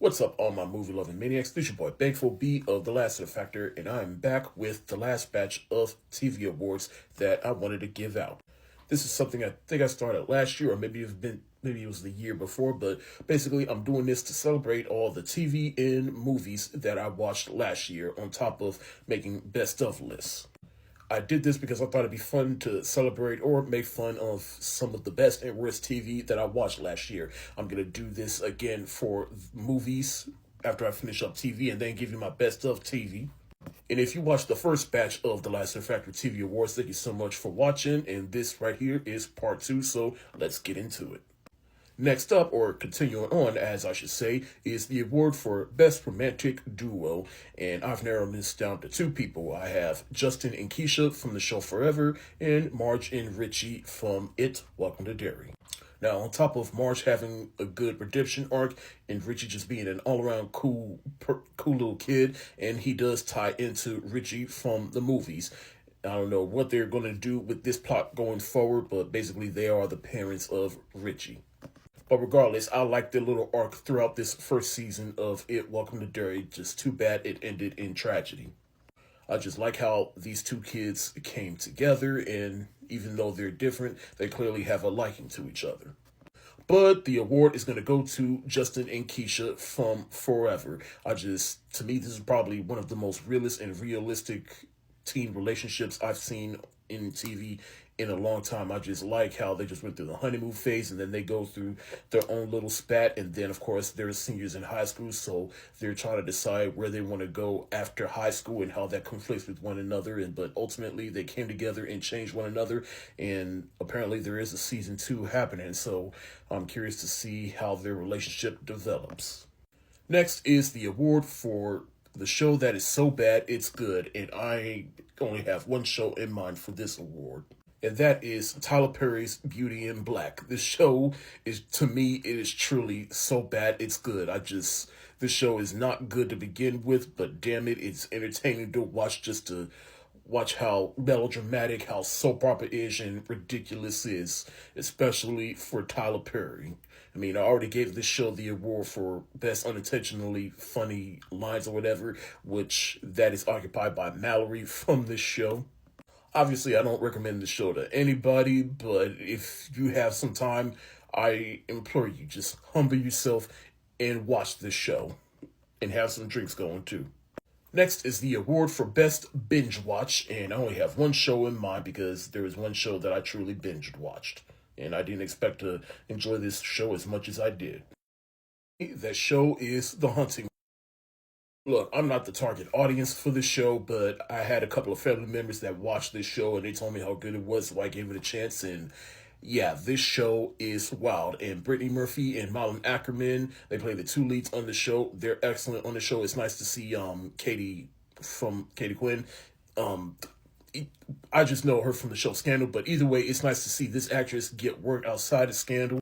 What's up, all my movie-loving maniacs? This your boy, Thankful B of the Lassiter Factor, and I'm back with the last batch of TV awards that I wanted to give out. This is something I think I started last year, or maybe it was the year before, but basically I'm doing this to celebrate all the TV and movies that I watched last year, on top of making best of lists. I did this because I thought it'd be fun to celebrate or make fun of some of the best and worst TV that I watched last year. I'm going to do this again for movies after I finish up TV and then give you my best of TV. And if you watched the first batch of the Lassiter Factor TV Awards, thank you so much for watching. And this right here is part 2, so let's get into it. Next up, or continuing on, as I should say, is the award for Best Romantic Duo. And I've narrowed this down to 2 people. I have Justin and Keisha from the show Forever, and Marge and Richie from It, Welcome to Derry. Now, on top of Marge having a good redemption arc, and Richie just being an all-around cool little kid, and he does tie into Richie from the movies. I don't know what they're going to do with this plot going forward, but basically they are the parents of Richie. But regardless, I like the little arc throughout this first season of It, Welcome to Derry. Just too bad it ended in tragedy. I just like how these 2 kids came together, and even though they're different, they clearly have a liking to each other. But the award is going to go to Justin and Keisha from Forever. To me, this is probably one of the most realistic teen relationships I've seen in TV in a long time. I just like how they just went through the honeymoon phase, and then they go through their own little spat, and then of course they're seniors in high school, so they're trying to decide where they want to go after high school and how that conflicts with one another. But ultimately they came together and changed one another, and apparently there is a season 2 happening, so I'm curious to see how their relationship develops. Next is the award for the show that is so bad it's good, and I only have one show in mind for this award, and that is Tyler Perry's Beauty in Black. This show is, to me, it is truly so bad it's good. This show is not good to begin with, but damn it, it's entertaining to watch, just to watch how melodramatic, how soap opera-ish and ridiculous is, especially for Tyler Perry. I mean, I already gave this show the award for best unintentionally funny lines or whatever, which that is occupied by Mallory from this show. Obviously, I don't recommend this show to anybody, but if you have some time, I implore you, just humble yourself and watch this show, and have some drinks going too. Next is the award for Best Binge Watch, and I only have one show in mind because there is one show that I truly binge watched, and I didn't expect to enjoy this show as much as I did. That show is The Hunting. Look, I'm not the target audience for this show, but I had a couple of family members that watched this show, and they told me how good it was, so I gave it a chance, and yeah, this show is wild. And Brittany Murphy and Malin Ackerman, they play the 2 leads on the show. They're excellent on the show. It's nice to see Katie Quinn. I just know her from the show Scandal, but either way, it's nice to see this actress get work outside of Scandal.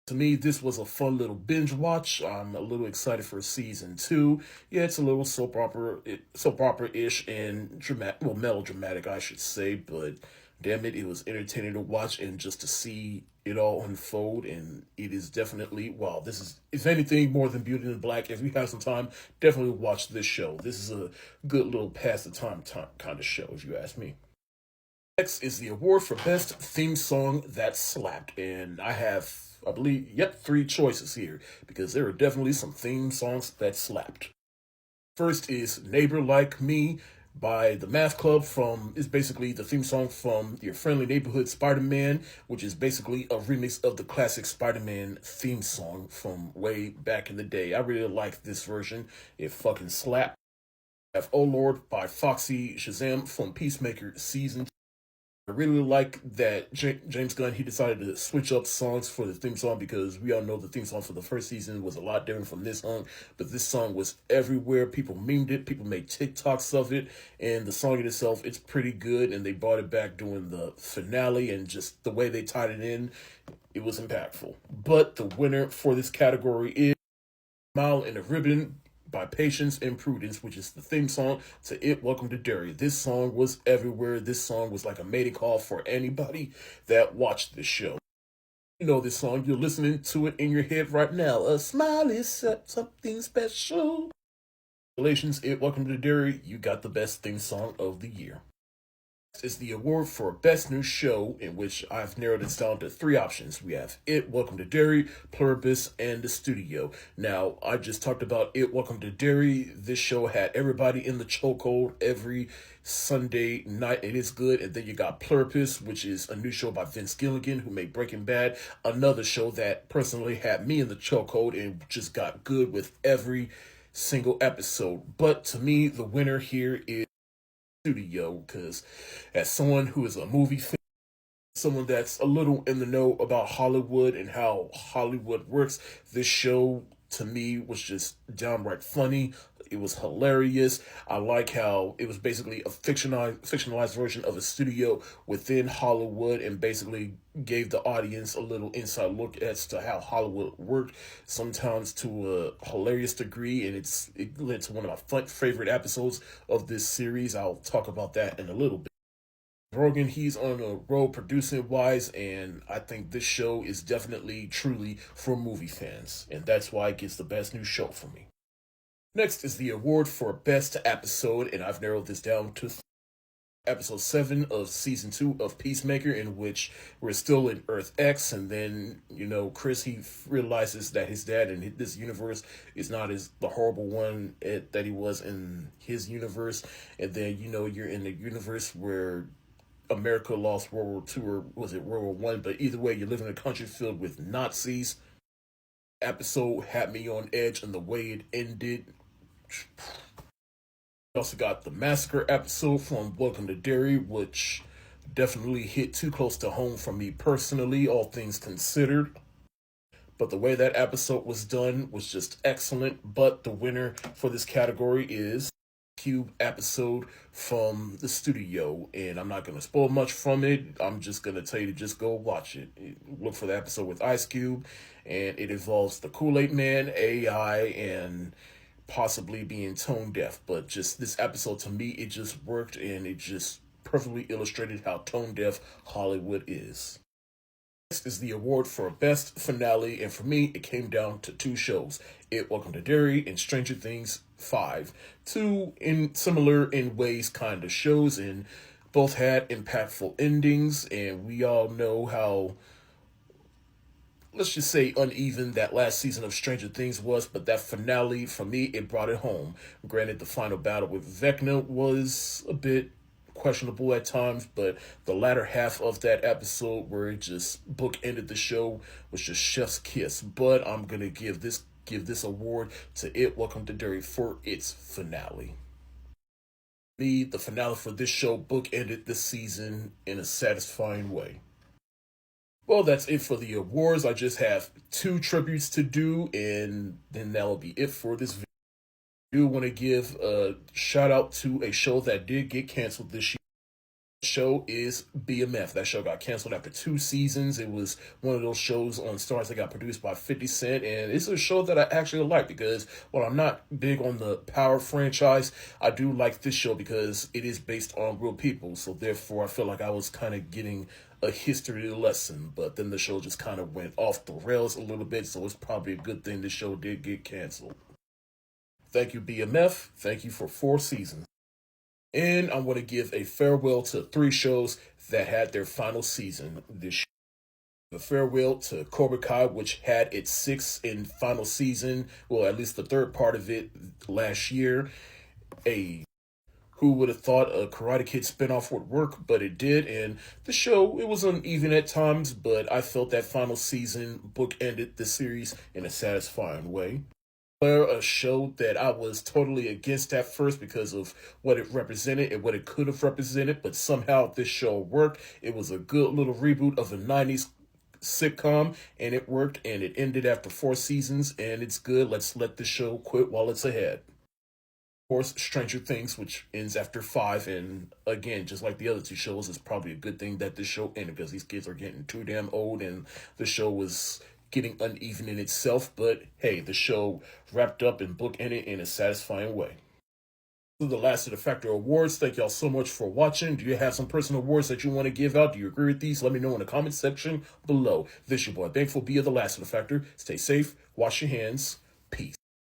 To me, this was a fun little binge watch. I'm a little excited for season 2. Yeah, it's a little soap opera-ish and melodramatic, I should say, but damn it, it was entertaining to watch and just to see it all unfold, and it is definitely, wow, this is, if anything, more than Beauty in Black. If you have some time, definitely watch this show. This is a good little pass-the-time kind of show, if you ask me. Next is the award for Best Theme Song That Slapped, and I believe, 3 choices here, because there are definitely some theme songs that slapped. First is Neighbor Like Me by the Math Club. Is basically the theme song from Your Friendly Neighborhood Spider-Man, which is basically a remix of the classic Spider-Man theme song from way back in the day. I really like this version. It fucking slapped. I have Oh Lord by Foxy Shazam from Peacemaker Season 2. I really like that James Gunn, he decided to switch up songs for the theme song, because we all know the theme song for the first season was a lot different from this song, but this song was everywhere. People memed it, people made TikToks of it, and the song in itself, it's pretty good, and they brought it back during the finale, and just the way they tied it in, it was impactful. But the winner for this category is Mile in a Ribbon by Patience and Prudence, which is the theme song to It, Welcome to Derry. This song was everywhere. This song was like a mating call for anybody that watched this show. You know this song, you're listening to it in your head right now. A smile is something special. Congratulations, welcome to the dairy. You got the best theme song of the year. Is the award for Best New Show, in which I've narrowed it down to three options. We have It, Welcome to Derry, Pluribus, and The Studio. Now, I just talked about It, Welcome to Derry. This show had everybody in the chokehold every Sunday night. It is good. And then you got Pluribus, which is a new show by Vince Gilligan, who made Breaking Bad. Another show that personally had me in the chokehold and just got good with every single episode. But to me, the winner here is Studio, because as someone who is a movie fan, someone that's a little in the know about Hollywood and how Hollywood works, this show to me was just downright funny. It was hilarious. I like how it was basically a fictionalized version of a studio within Hollywood, and basically gave the audience a little inside look as to how Hollywood worked, sometimes to a hilarious degree, and it led to one of my favorite episodes of this series. I'll talk about that in a little bit. Rogan, he's on a roll producing wise, and I think this show is definitely, truly for movie fans, and that's why it gets the best new show for me. Next is the award for Best Episode, and I've narrowed this down to episode 7 of season 2 of Peacemaker, in which we're still in Earth X, and then, Chris, he realizes that his dad in this universe is not as the horrible one that he was in his universe, and then, you're in a universe where America lost World War II, or was it World War One? But either way, you live in a country filled with Nazis. Episode had me on edge, and the way it ended. We also got the massacre episode from Welcome to Derry, which definitely hit too close to home for me personally, all things considered. But the way that episode was done was just excellent. But the winner for this category is Cube episode from The Studio, and I'm not going to spoil much from it. I'm just going to tell you to just go watch it. Look for the episode with Ice Cube, and it involves the Kool-Aid Man, AI, and possibly being tone deaf. But just this episode, to me, it just worked, and it just perfectly illustrated how tone deaf Hollywood is. Next is the award for Best Finale, and for me, it came down to two shows: It, Welcome to Derry, and Stranger Things 5. Two similar in ways kind of shows, and both had impactful endings, and we all know how, let's just say, uneven that last season of Stranger Things was, but that finale, for me, it brought it home. Granted, the final battle with Vecna was a bit questionable at times, but the latter half of that episode, where it just bookended the show, was just chef's kiss. But I'm gonna give this award to It, Welcome to Derry for its finale. Me, the finale for this show bookended this season in a satisfying way. Well, that's it for the awards. I just have 2 tributes to do, and then that'll be it for this video. I do want to give a shout out to a show that did get canceled this year. The show is BMF. That show got canceled after 2 seasons. It was one of those shows on Stars that got produced by 50 Cent, and it's a show that I actually like because, while I'm not big on the Power franchise, I do like this show because it is based on real people, so therefore I feel like I was kind of getting a history lesson. But then the show just kind of went off the rails a little bit, so it's probably a good thing the show did get canceled. Thank you, BMF. Thank you for 4 seasons. And I want to give a farewell to 3 shows that had their final season this year. The farewell to Cobra Kai, which had its 6th and final season, well, at least the 3rd part of it last year. Who would have thought a Karate Kid spinoff would work, but it did, and the show, it was uneven at times, but I felt that final season bookended the series in a satisfying way. A show that I was totally against at first because of what it represented and what it could have represented, but somehow this show worked. It was a good little reboot of a 90s sitcom, and it worked, and it ended after 4 seasons, and it's good. Let's let the show quit while it's ahead. Of course, Stranger Things, which ends after 5, and again, just like the other 2 shows, it's probably a good thing that this show ended because these kids are getting too damn old, and the show was getting uneven in itself, but hey, the show wrapped up and bookended in a satisfying way. The Lassiter Factor Awards. Thank y'all so much for watching. Do you have some personal awards that you want to give out? Do you agree with these? Let me know in the comment section below. This your boy, Thankful B of the Lassiter Factor. Stay safe, wash your hands, peace.